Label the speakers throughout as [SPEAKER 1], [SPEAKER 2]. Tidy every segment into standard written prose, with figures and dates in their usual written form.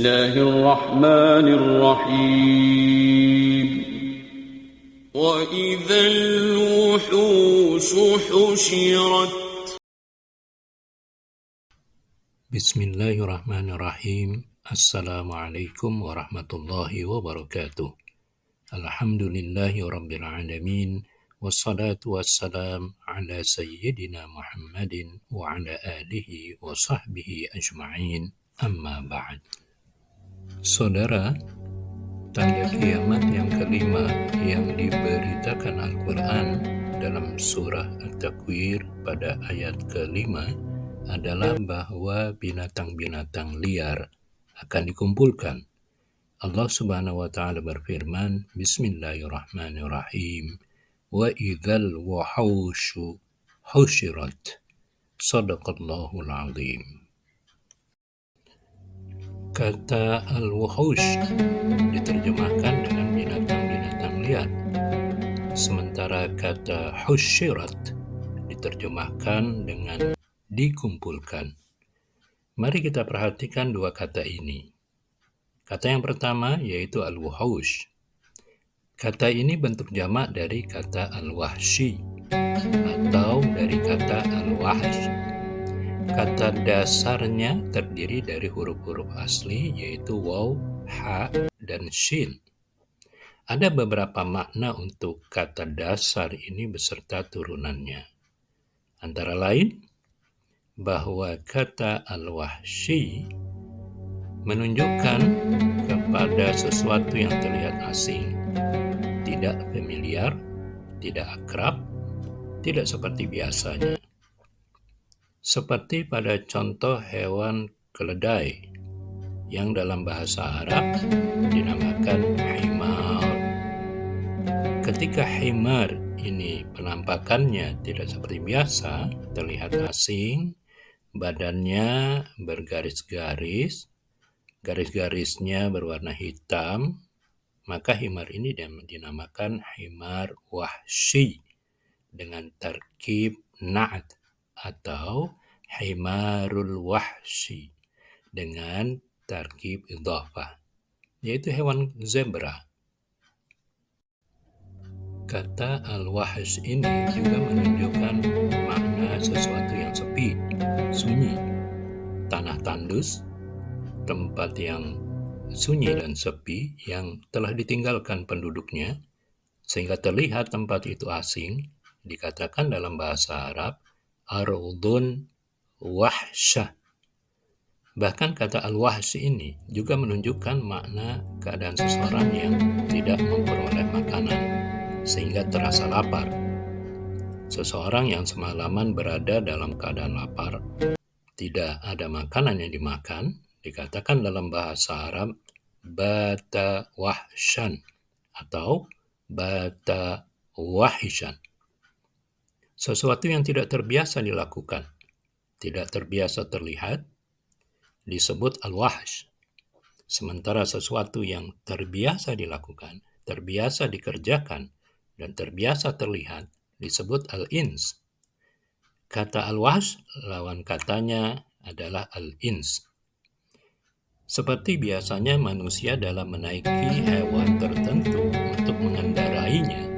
[SPEAKER 1] الله الرحمن الرحيم وإذا الوحوش حشرت
[SPEAKER 2] Bismillahirrahmanirrahim. Assalamualaikum warahmatullahi wabarakatuh. Alhamdulillahi rabbil alamin. Wassalatu wassalam ala sayyidina Muhammadin wa ala alihi wa sahbihi ajma'in. Amma ba'd. Saudara, tanda kiamat yang kelima yang diberitakan Al-Quran dalam surah At-Takwir pada ayat kelima adalah bahwa binatang-binatang liar akan dikumpulkan. Allah Subhanahu wa taala berfirman, Bismillahirrahmanirrahim. Wa idzal wuhushu husyirat. Shadaqallahul azim. Kata al-wuhush diterjemahkan dengan binatang-binatang liar. Sementara kata husyirat diterjemahkan dengan dikumpulkan. Mari kita perhatikan dua kata ini. Kata yang pertama yaitu al-wuhush. Kata ini bentuk jamak dari kata al-wahshi atau dari kata al-wahsh. Kata dasarnya terdiri dari huruf-huruf asli yaitu waw, ha, dan shin. Ada beberapa makna untuk kata dasar ini beserta turunannya. Antara lain, bahwa kata al-wahshi menunjukkan kepada sesuatu yang terlihat asing, tidak familiar, tidak akrab, tidak seperti biasanya. Seperti pada contoh hewan keledai yang dalam bahasa Arab dinamakan himar. Ketika himar ini penampakannya tidak seperti biasa, terlihat asing, badannya bergaris-garis, garis-garisnya berwarna hitam, maka himar ini dinamakan himar wahshi dengan tarkib na'at atau himarul wahshi dengan tarkib idhafah, yaitu hewan zebra. Kata al-wahsh ini juga menunjukkan makna sesuatu yang sepi, sunyi, tanah tandus, tempat yang sunyi dan sepi yang telah ditinggalkan penduduknya, sehingga terlihat tempat itu asing, dikatakan dalam bahasa Arab, ardun wahsyah. Bahkan kata al-wahsh ini juga menunjukkan makna keadaan seseorang yang tidak memperoleh makanan, sehingga terasa lapar. Seseorang yang semalaman berada dalam keadaan lapar, tidak ada makanan yang dimakan, dikatakan dalam bahasa Arab bata wahsyan atau bata wahishan. Sesuatu yang tidak terbiasa dilakukan, tidak terbiasa terlihat, disebut al-wahsh. Sementara sesuatu yang terbiasa dilakukan, terbiasa dikerjakan, dan terbiasa terlihat disebut al-ins. Kata al-wahsh lawan katanya adalah al-ins. Seperti biasanya manusia dalam menaiki hewan tertentu untuk mengendarainya,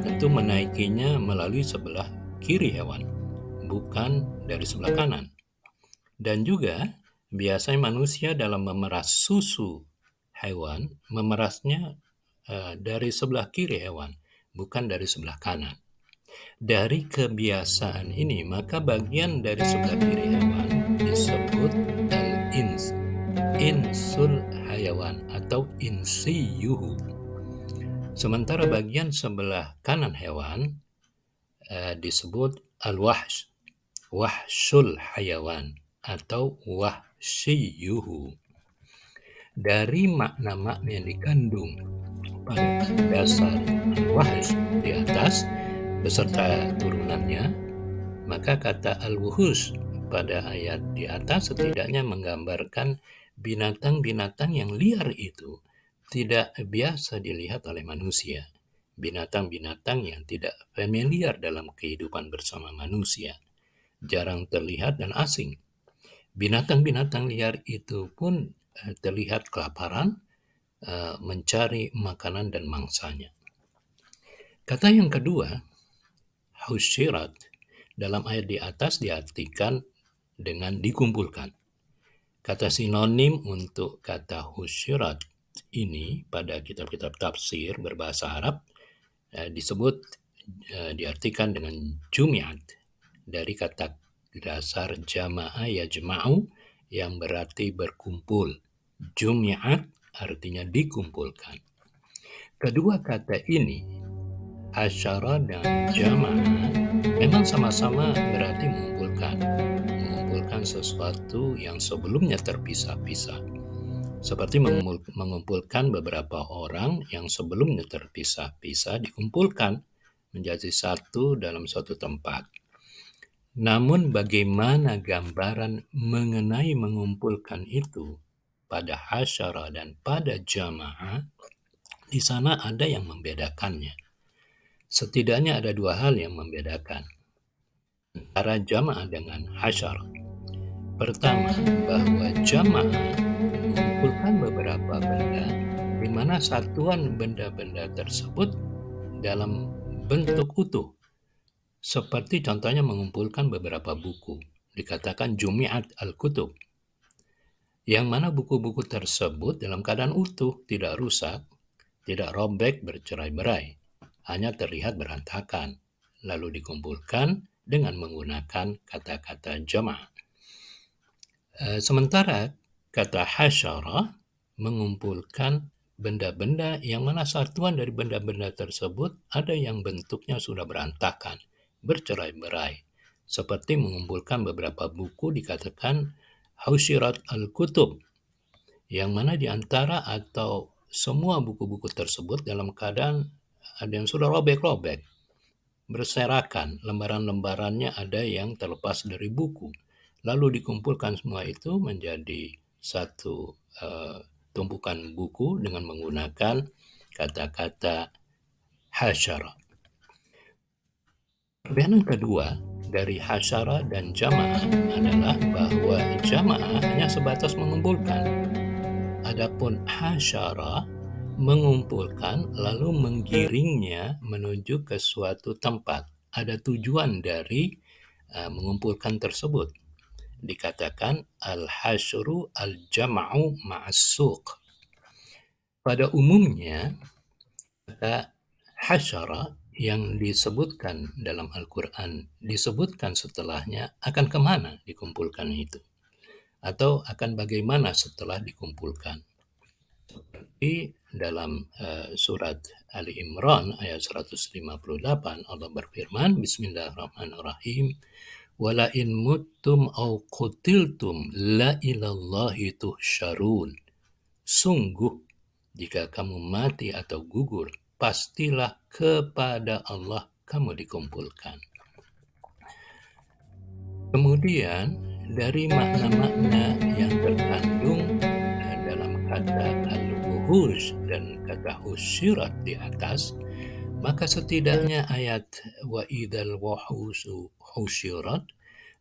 [SPEAKER 2] tentu menaikinya melalui sebelah kiri hewan, bukan dari sebelah kanan. Dan juga biasanya manusia dalam memeras susu hewan, memerasnya dari sebelah kiri hewan, bukan dari sebelah kanan. Dari kebiasaan ini, maka bagian dari sebelah kiri hewan disebut al-ins, insul hayawan atau insiyuhu. Sementara bagian sebelah kanan hewan disebut al-wahsh, wahshul hayawan atau wahsyiyuhu. Dari makna-makna yang dikandung pada dasar al-wahsh di atas beserta turunannya, maka kata al-wuhush pada ayat di atas setidaknya menggambarkan binatang-binatang yang liar itu tidak biasa dilihat oleh manusia, binatang-binatang yang tidak familiar dalam kehidupan bersama manusia, jarang terlihat dan asing. Binatang-binatang liar itu pun terlihat kelaparan, mencari makanan dan mangsanya. Kata yang kedua, husyirat, dalam ayat di atas diartikan dengan dikumpulkan. Kata sinonim untuk kata husyirat ini pada kitab-kitab tafsir berbahasa Arab diartikan dengan jumi'at, dari kata dasar jama'a yajma'u yang berarti berkumpul. Jumi'at artinya dikumpulkan. Kedua kata ini, hasyara dan jama'ah, memang sama-sama berarti mengumpulkan sesuatu yang sebelumnya terpisah-pisah. Seperti mengumpulkan beberapa orang yang sebelumnya terpisah-pisah dikumpulkan menjadi satu dalam suatu tempat. Namun bagaimana gambaran mengenai mengumpulkan itu pada hasyara dan pada jamaah, di sana ada yang membedakannya. Setidaknya ada dua hal yang membedakan antara jamaah dengan hasyara. Pertama, bahwa jamaah mengumpulkan beberapa benda di mana satuan benda-benda tersebut dalam bentuk utuh. Seperti contohnya mengumpulkan beberapa buku, dikatakan jumi'at al-kutub, yang mana buku-buku tersebut dalam keadaan utuh, tidak rusak, tidak robek bercerai-berai, hanya terlihat berantakan, lalu dikumpulkan dengan menggunakan kata-kata jamaah. Sementara kata hasyara mengumpulkan benda-benda yang mana satuan dari benda-benda tersebut ada yang bentuknya sudah berantakan, bercerai-berai. Seperti mengumpulkan beberapa buku dikatakan husyirat al-kutub, yang mana di antara atau semua buku-buku tersebut dalam keadaan ada yang sudah robek-robek, berserakan, lembaran-lembarannya ada yang terlepas dari buku. Lalu dikumpulkan semua itu menjadi satu tumpukan buku dengan menggunakan kata-kata hasyara. Perbedaan kedua dari hasyara dan jamaah adalah bahwa jamaah hanya sebatas mengumpulkan. Adapun hasyara mengumpulkan lalu menggiringnya menuju ke suatu tempat. Ada tujuan dari mengumpulkan tersebut. Dikatakan al-hasyru al-jam'u ma'as-suq. Pada umumnya, kata hasyara yang disebutkan dalam Al-Quran disebutkan setelahnya akan kemana dikumpulkan itu, atau akan bagaimana setelah dikumpulkan. Seperti dalam surat Ali Imran ayat 158, Allah berfirman, Bismillahirrahmanirrahim, wala in muttum au qutiltum la ilallahi tuhsyarun. Sungguh jika kamu mati atau gugur, pastilah kepada Allah kamu dikumpulkan. Kemudian dari makna-makna yang terkandung dalam kata al-wuhush dan kata husyirat di atas, maka setidaknya ayat wa idzal wuhushu husyirat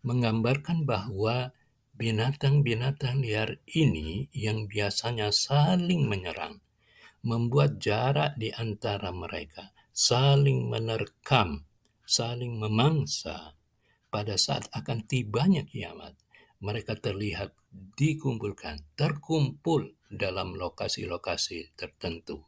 [SPEAKER 2] menggambarkan bahwa binatang-binatang liar ini yang biasanya saling menyerang, membuat jarak di antara mereka, saling menerkam, saling memangsa. Pada saat akan tibanya kiamat, mereka terlihat dikumpulkan, terkumpul dalam lokasi-lokasi tertentu.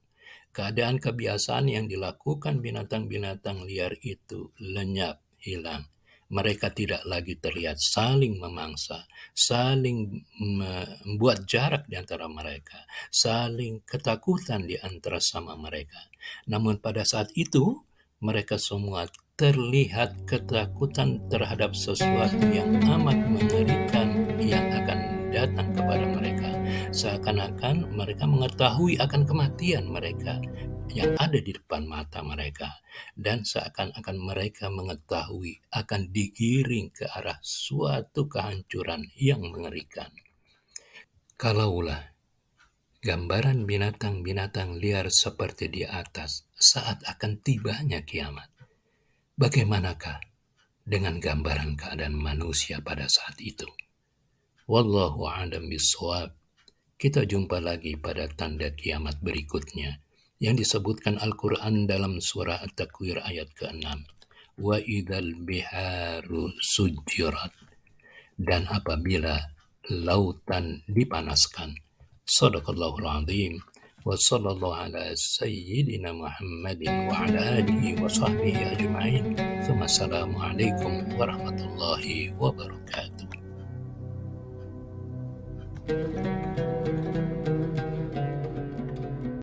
[SPEAKER 2] Keadaan kebiasaan yang dilakukan binatang-binatang liar itu lenyap, hilang. Mereka tidak lagi terlihat saling memangsa, saling membuat jarak di antara mereka, saling ketakutan di antara sama mereka. Namun pada saat itu, mereka semua terlihat ketakutan terhadap sesuatu yang amat mengerikan yang akan datang kepada mereka. Seakan-akan mereka mengetahui akan kematian mereka yang ada di depan mata mereka, dan seakan-akan mereka mengetahui akan digiring ke arah suatu kehancuran yang mengerikan. Kalaulah gambaran binatang-binatang liar seperti di atas saat akan tibanya kiamat, bagaimanakah dengan gambaran keadaan manusia pada saat itu? Wallahu a'lam bishawab. Kita jumpa lagi pada tanda kiamat berikutnya yang disebutkan Al-Quran dalam surah At-Takwir ayat ke-6. Wa idzal biharu sujirat, dan apabila lautan dipanaskan. Shadaqallahul azim. Wa sallallahu ala sayyidina Muhammadin wa ala alihi wa sahbihi ajma'in. Thumma assalamu alaikum warahmatullahi wabarakatuh.